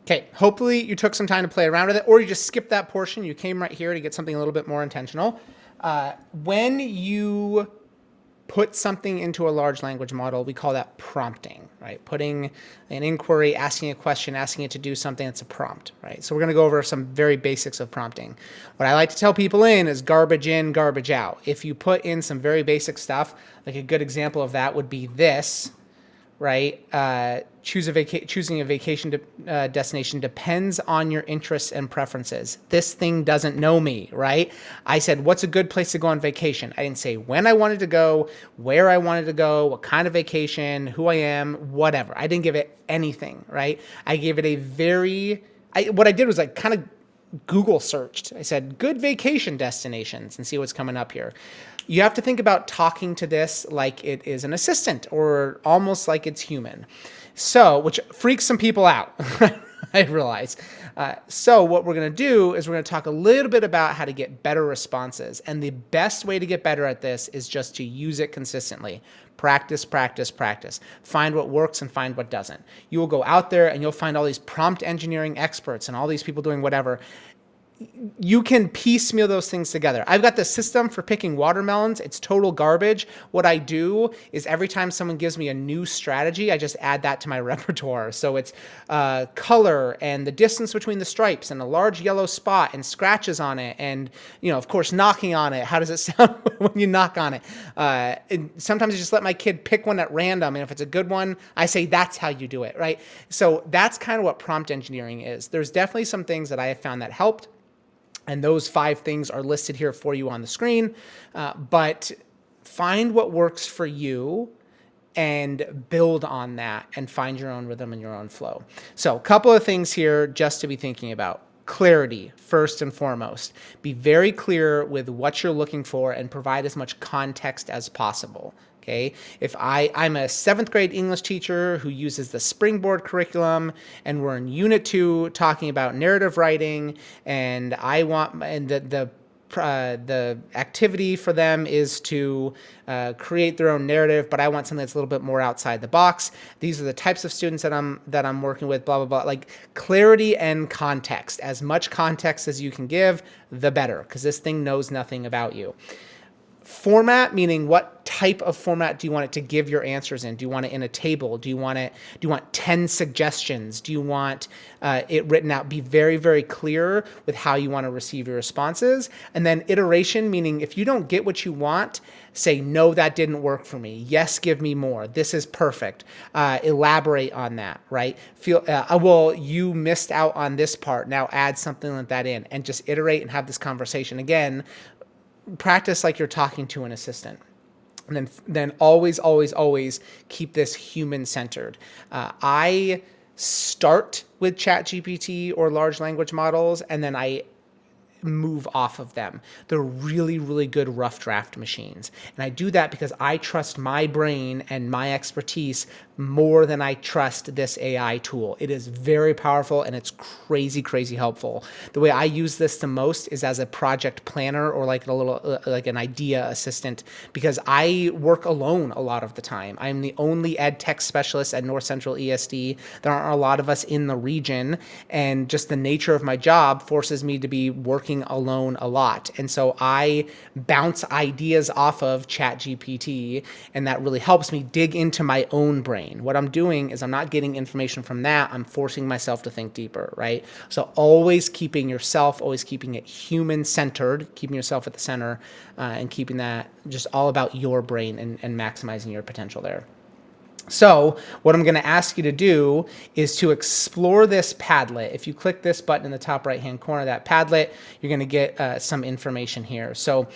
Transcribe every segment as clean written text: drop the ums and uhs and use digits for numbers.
Okay, hopefully you took some time to play around with it, or you just skipped that portion. You came right here to get something a little bit more intentional. When you put something into a large language model, we call that prompting, right? Putting an inquiry, asking a question, asking it to do something, that's a prompt, right? So we're going to go over some very basics of prompting. What I like to tell people is garbage in, garbage out. If you put in some very basic stuff, like a good example of that would be this, right? Choosing a vacation destination depends on your interests and preferences. This thing doesn't know me, right? I said, what's a good place to go on vacation? I didn't say when I wanted to go, where I wanted to go, what kind of vacation, who I am, whatever. I didn't give it anything, right? I gave it what I did was I kind of Google searched. I said, good vacation destinations, and see what's coming up here. You have to think about talking to this like it is an assistant or almost like it's human. So, which freaks some people out, I realize. So what we're going to do is we're going to talk a little bit about how to get better responses. And the best way to get better at this is just to use it consistently. Practice, practice, practice. Find what works and find what doesn't. You will go out there and you'll find all these prompt engineering experts and all these people doing whatever. You can piecemeal those things together. I've got the system for picking watermelons. It's total garbage. What I do is every time someone gives me a new strategy, I just add that to my repertoire. So it's color and the distance between the stripes and a large yellow spot and scratches on it. And, of course, knocking on it. How does it sound when you knock on it? And sometimes I just let my kid pick one at random. And if it's a good one, I say, that's how you do it, right? So that's kind of what prompt engineering is. There's definitely some things that I have found that helped. And those 5 things are listed here for you on the screen. But find what works for you and build on that and find your own rhythm and your own flow. So a couple of things here just to be thinking about. Clarity, first and foremost. Be very clear with what you're looking for and provide as much context as possible. Okay. If I'm a 7th grade English teacher who uses the Springboard curriculum and we're in Unit 2 talking about narrative writing, and the activity for them is to create their own narrative, but I want something that's a little bit more outside the box. These are the types of students that I'm working with, blah, blah, blah. Like clarity and context. As much context as you can give, the better, because this thing knows nothing about you. Format, meaning what type of format do you want it to give your answers in? Do you want it in a table? Do you want 10 suggestions? Do you want it written out? Be very, very clear with how you want to receive your responses. And then iteration, meaning if you don't get what you want, say, no, that didn't work for me. Yes, give me more. This is perfect. Elaborate on that, right? Well, you missed out on this part. Now add something like that in, and just iterate and have this conversation again. Practice like you're talking to an assistant. And then always, always, always keep this human-centered. I start with ChatGPT or large language models, and then I move off of them. They're really, really good rough draft machines. And I do that because I trust my brain and my expertise more than I trust this AI tool. It is very powerful and it's crazy, crazy helpful. The way I use this the most is as a project planner or like like an idea assistant, because I work alone a lot of the time. I'm the only ed tech specialist at North Central ESD. There aren't a lot of us in the region, and just the nature of my job forces me to be working alone a lot. And so I bounce ideas off of ChatGPT, and that really helps me dig into my own brain. What I'm doing is I'm not getting information from that. I'm forcing myself to think deeper, right? So always keeping it human-centered, keeping yourself at the center, and keeping that just all about your brain and maximizing your potential there. So what I'm going to ask you to do is to explore this Padlet. If you click this button in the top right-hand corner of that Padlet, you're going to get some information here. So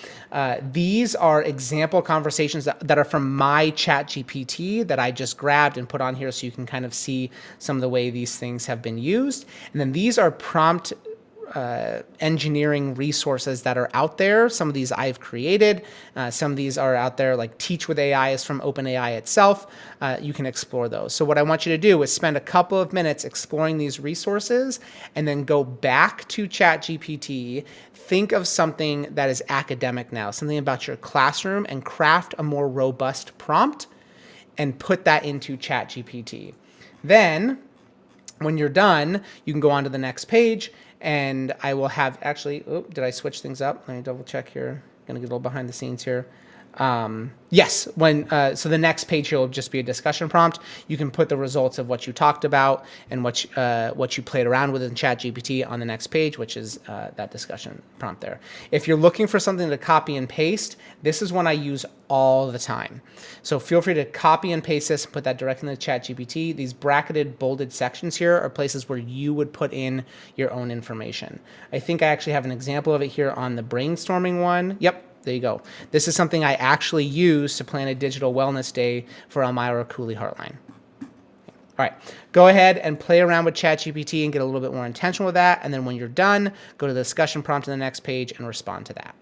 these are example conversations that are from my ChatGPT that I just grabbed and put on here so you can kind of see some of the way these things have been used. And then these are prompt engineering resources that are out there. Some of these I've created. Some of these are out there, like Teach with AI is from OpenAI itself. You can explore those. So what I want you to do is spend a couple of minutes exploring these resources and then go back to ChatGPT. Think of something that is academic now, something about your classroom, and craft a more robust prompt and put that into ChatGPT. Then When you're done, you can go on to the next page, and I will have actually, oh, did I switch things up? Let me double check here. Gonna get a little behind the scenes here. Yes, so the next page here will just be a discussion prompt. You can put the results of what you talked about and what you played around with in ChatGPT on the next page, which is that discussion prompt there. If you're looking for something to copy and paste, this is one I use all the time. So feel free to copy and paste this and put that directly in the ChatGPT. These bracketed, bolded sections here are places where you would put in your own information. I think I actually have an example of it here on the brainstorming one. Yep. There you go. This is something I actually use to plan a digital wellness day for Elmira Cooley Heartline. All right, go ahead and play around with ChatGPT and get a little bit more intentional with that. And then when you're done, go to the discussion prompt on the next page and respond to that.